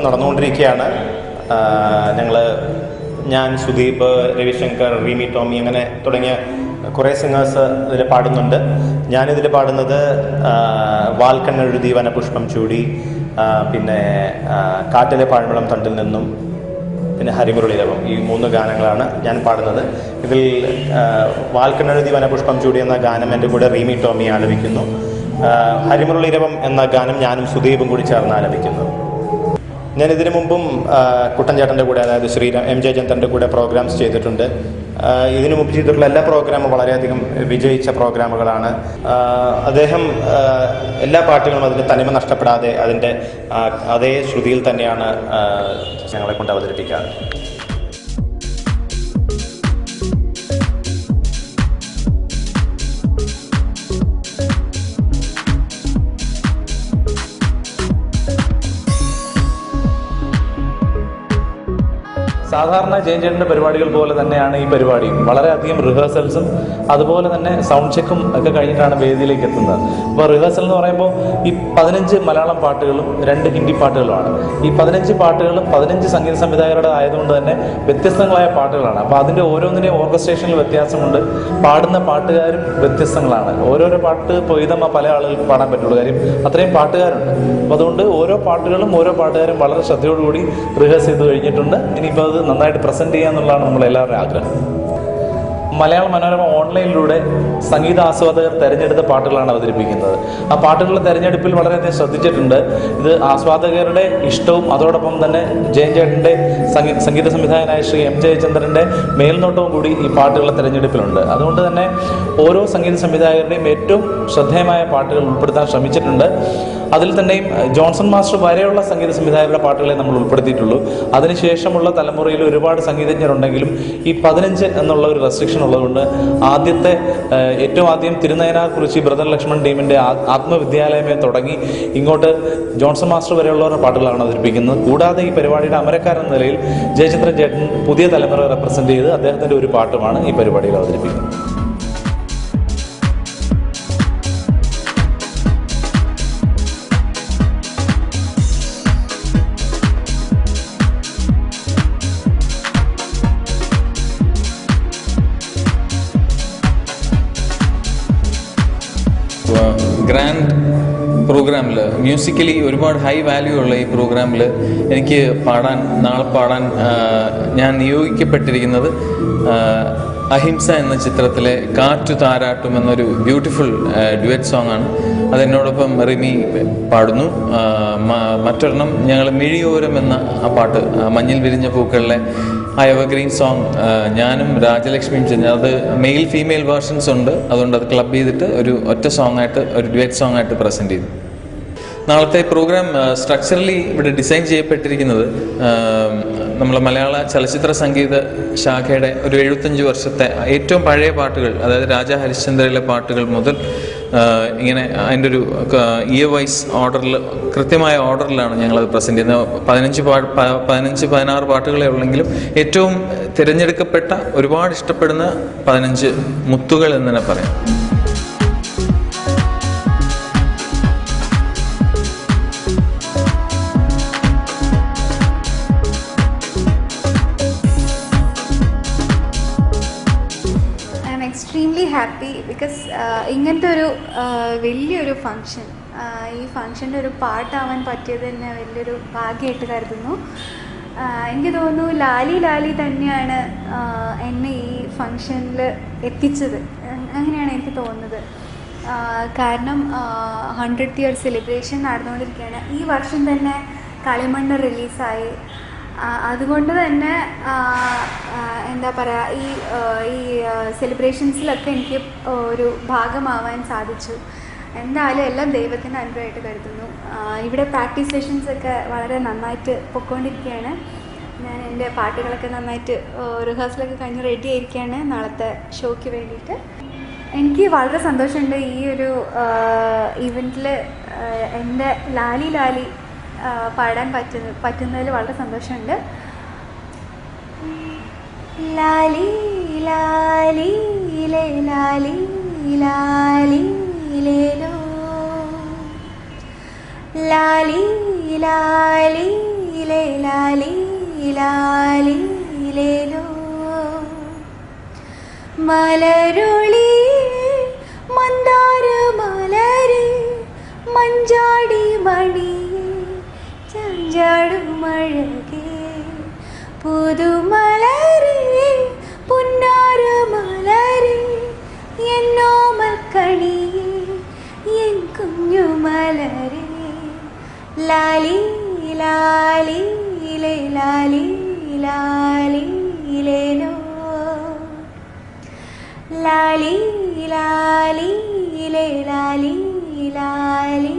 നടന്നുകൊണ്ടിരിക്കുകയാണ്. ഞാൻ സുദീപ്, രവിശങ്കർ, റീമി ടോമി അങ്ങനെ തുടങ്ങിയ കുറേ സിംഗേഴ്സ് ഇതിൽ പാടുന്നുണ്ട്. ഞാനിതിൽ പാടുന്നത് വാൽക്കണ്ണെഴുതി വനപുഷ്പം ചൂടി, പിന്നെ കാട്ടിലെ പാഴ്മളം തണ്ടിൽ നിന്നും, പിന്നെ ഹരിമുരളീരവം. ഈ 3 ഗാനങ്ങളാണ് ഞാൻ പാടുന്നത്. ഇതിൽ വാൽക്കണ്ണെഴുതി വനപുഷ്പം ചൂടി എന്ന ഗാനം എൻ്റെ കൂടെ റീമി ടോമി ആലപിക്കുന്നു. ഹരിമുരളീരവം എന്ന ഗാനം ഞാനും സുദീപും കൂടി ചേർന്ന് ആലപിക്കുന്നു. ഞാൻ ഇതിനു മുമ്പും കുട്ടൻ ചേട്ടൻ്റെ കൂടെ, അതായത് എം ജെ ചന്ദ്രൻ്റെ കൂടെ പ്രോഗ്രാംസ് ചെയ്തിട്ടുണ്ട്. ഇതിനു മുമ്പ് ചെയ്തിട്ടുള്ള എല്ലാ പ്രോഗ്രാമും വളരെയധികം വിജയിച്ച പ്രോഗ്രാമുകളാണ്. അദ്ദേഹം എല്ലാ പാട്ടുകളും അതിൻ്റെ തനിമ നഷ്ടപ്പെടാതെ അതിൻ്റെ അതേ ശ്രുതിയിൽ തന്നെയാണ് ഞങ്ങളെ കൊണ്ട് അവതരിപ്പിക്കാറ്. സാധാരണ ജയൻചേട്ടൻ്റെ പരിപാടികൾ പോലെ തന്നെയാണ് ഈ പരിപാടിയും. വളരെയധികം റിഹേഴ്സൽസും അതുപോലെ തന്നെ സൗണ്ട് ചെക്കും ഒക്കെ കഴിഞ്ഞിട്ടാണ് വേദിയിലേക്ക് എത്തുന്നത്. അപ്പോൾ റിഹേഴ്സൽ എന്ന് പറയുമ്പോൾ ഈ 15 മലയാളം പാട്ടുകളും 2 ഹിന്ദി പാട്ടുകളുമാണ്. ഈ 15 പാട്ടുകളും 15 സംഗീത സംവിധായകരുടെ ആയതുകൊണ്ട് തന്നെ വ്യത്യസ്തങ്ങളായ പാട്ടുകളാണ്. അപ്പോൾ അതിൻ്റെ ഓരോന്നിൻ്റെയും ഓർക്കസ്ട്രേഷനിൽ വ്യത്യാസമുണ്ട്. പാടുന്ന പാട്ടുകാരും വ്യത്യസ്തങ്ങളാണ്. ഓരോരോ പാട്ട് പൊയ്തമ്മ പല ആളുകൾക്ക് പാടാൻ പറ്റുള്ളൂ, കാര്യം അത്രയും പാട്ടുകാരുണ്ട്. അപ്പോൾ അതുകൊണ്ട് ഓരോ പാട്ടുകളും ഓരോ പാട്ടുകാരും വളരെ ശ്രദ്ധയോടുകൂടി റിഹേഴ്സ് ചെയ്ത് കഴിഞ്ഞിട്ടുണ്ട്. ഇനിയിപ്പോൾ അത് നന്നായിട്ട് പ്രസൻറ്റ് ചെയ്യുക എന്നുള്ളതാണ് നമ്മളെല്ലാവരുടെയും ആഗ്രഹം. മലയാള മനോരമ ഓൺലൈനിലൂടെ സംഗീത ആസ്വാദകർ തിരഞ്ഞെടുത്ത പാട്ടുകളാണ് അവതരിപ്പിക്കുന്നത്. ആ പാട്ടുകളുടെ തിരഞ്ഞെടുപ്പിൽ വളരെയധികം ശ്രദ്ധിച്ചിട്ടുണ്ട്. ഇത് ആസ്വാദകരുടെ ഇഷ്ടവും അതോടൊപ്പം തന്നെ ജയൻചേട്ടൻ്റെ സംഗീത സംവിധായകനായ ശ്രീ എം ജയചന്ദ്രൻ്റെ മേൽനോട്ടവും കൂടി ഈ പാട്ടുകളുടെ തിരഞ്ഞെടുപ്പിലുണ്ട്. അതുകൊണ്ട് തന്നെ ഓരോ സംഗീത സംവിധായകരുടെയും ഏറ്റവും ശ്രദ്ധേയമായ പാട്ടുകൾ ഉൾപ്പെടുത്താൻ ശ്രമിച്ചിട്ടുണ്ട്. അതിൽ തന്നെയും ജോൺസൺ മാസ്റ്റർ വരെയുള്ള സംഗീത സംവിധായകരുടെ പാട്ടുകളെ നമ്മൾ ഉൾപ്പെടുത്തിയിട്ടുള്ളൂ. അതിനുശേഷമുള്ള തലമുറയിൽ ഒരുപാട് സംഗീതജ്ഞരുണ്ടെങ്കിലും ഈ 15 എന്നുള്ള ഒരു റെസ്ട്രിക്ഷൻ ഉള്ളതുകൊണ്ട് ഏറ്റവും ആദ്യം തിരുനയനാക്കുറിച്ചി ബ്രദർ ലക്ഷ്മൺ ടീമിൻ്റെ ആത്മവിദ്യാലയമേ തുടങ്ങി ഇങ്ങോട്ട് ജോൺസൺ മാസ്റ്റർ വരെയുള്ളവരുടെ പാട്ടുകളാണ് അവതരിപ്പിക്കുന്നത്. കൂടാതെ ഈ പരിപാടിയുടെ അമരക്കാരൻ എന്ന നിലയിൽ ജയചന്ദ്രൻ ചേട്ടൻ പുതിയ തലമുറ റെപ്രസെൻ്റ് ചെയ്ത് അദ്ദേഹത്തിൻ്റെ ഒരു പാട്ടുമാണ് ഈ പരിപാടിയിൽ അവതരിപ്പിക്കുന്നത്. ഗ്രാൻഡ് പ്രോഗ്രാമിൽ മ്യൂസിക്കലി ഒരുപാട് ഹൈ വാല്യൂ ഉള്ള ഈ പ്രോഗ്രാമിൽ എനിക്ക് നാളെ പാടാൻ ഞാൻ നിയോഗിക്കപ്പെട്ടിരിക്കുന്നത് അഹിംസ എന്ന ചിത്രത്തിലെ കാറ്റു താരാട്ടും എന്നൊരു ബ്യൂട്ടിഫുൾ ഡ്യുവറ്റ് സോങ് ആണ്. അതെന്നോടൊപ്പം റിമി പാടുന്നു. മറ്റൊരെണ്ണം ഞങ്ങൾ മിഴിയോരം എന്ന ആ പാട്ട്, മഞ്ഞിൽ വിരിഞ്ഞ പൂക്കളിലെ ആ എവർഗ്രീൻ സോങ് ഞാനും രാജലക്ഷ്മിയും ചെയ്യുന്നത്. അത് മെയിൽ ഫീമെയിൽ വേർഷൻസ് ഉണ്ട്. അതുകൊണ്ട് അത് ക്ലബ് ചെയ്തിട്ട് ഒരു ഒറ്റ സോങ് ആയിട്ട്, ഒരു ഡ്യുവറ്റ് സോങ് ആയിട്ട് പ്രസൻറ്റ് ചെയ്തു. നാളത്തെ പ്രോഗ്രാം സ്ട്രക്ചറലി ഇവിടെ ഡിസൈൻ ചെയ്യപ്പെട്ടിരിക്കുന്നത് നമ്മളെ മലയാള ചലച്ചിത്ര സംഗീത ശാഖയുടെ ഒരു 75 വർഷത്തെ ഏറ്റവും പഴയ പാട്ടുകൾ, അതായത് രാജാ ഹരിശ്ചന്ദ്രയിലെ പാട്ടുകൾ മുതൽ ഇങ്ങനെ അതിൻ്റെ ഒരു ഇയർ വൈസ് ഓർഡറിൽ, കൃത്യമായ ഓർഡറിലാണ് ഞങ്ങളത് പ്രസൻറ്റ് ചെയ്യുന്നത്. 15-16 പാട്ടുകളെ ഉള്ളെങ്കിലും ഏറ്റവും തിരഞ്ഞെടുക്കപ്പെട്ട, ഒരുപാട് ഇഷ്ടപ്പെടുന്ന 15 മുത്തുകൾ എന്ന് തന്നെ പറയാം. എക്സ്ട്രീംലി ഹാപ്പി ബിക്കോസ് ഇങ്ങനത്തെ ഒരു വലിയൊരു ഫങ്ഷൻ, ഈ ഫങ്ഷൻ്റെ ഒരു പാർട്ടാവാൻ പറ്റിയത് തന്നെ വലിയൊരു ഭാഗ്യമായിട്ട് കരുതുന്നു. എനിക്ക് തോന്നുന്നു ലാലി തന്നെയാണ് എന്നെ ഈ ഫങ്ഷനിൽ എത്തിച്ചത്, അങ്ങനെയാണ് എനിക്ക് തോന്നുന്നത്. കാരണം 100th ഇയർ സെലിബ്രേഷൻ നടന്നുകൊണ്ടിരിക്കുകയാണ്. ഈ വർഷം തന്നെ കളിമണ്ണ് റിലീസായി. അതുകൊണ്ട് തന്നെ എന്താ പറയുക, ഈ സെലിബ്രേഷൻസിലൊക്കെ എനിക്ക് ഒരു ഭാഗമാവാൻ സാധിച്ചു. എന്തായാലും എല്ലാം ദൈവത്തിൻ്റെ അനുഗ്രഹമായിട്ട് കരുതുന്നു. ഇവിടെ പ്രാക്ടീസ് സെഷൻസൊക്കെ വളരെ നന്നായിട്ട് പൊയ്ക്കൊണ്ടിരിക്കുകയാണ്. ഞാൻ എൻ്റെ പാട്ടുകളൊക്കെ നന്നായിട്ട് റിഹേഴ്സലൊക്കെ കഴിഞ്ഞ് റെഡി ആയിരിക്കുകയാണ് നാളത്തെ ഷോയ്ക്ക് വേണ്ടിയിട്ട്. എനിക്ക് വളരെ സന്തോഷമുണ്ട് ഈ ഒരു ഇവൻറ്റിൽ എൻ്റെ ലാലി പാടാൻ പറ്റുന്നതിൽ വളരെ സന്തോഷമുണ്ട്. ലാലി ലാലി ലേ ലാലി ലാലി ലേലോ, ലാലി ലാലി ലാലി ലാലി ലേലോ. മലരൊളി മന്ദാര മലരെ മഞ്ചാടി മണിയെ ചാഞ്ചാടുമഴകേ പുതുമലരെ പുന്നാര മലരെ എന്നോമൽക്കണിയെ എൻ കുഞ്ഞുമലരെ ലാലി ലാലി ലാലി ലാലി ലേലോ. ലാലി ലാലി ലാലി ലാലി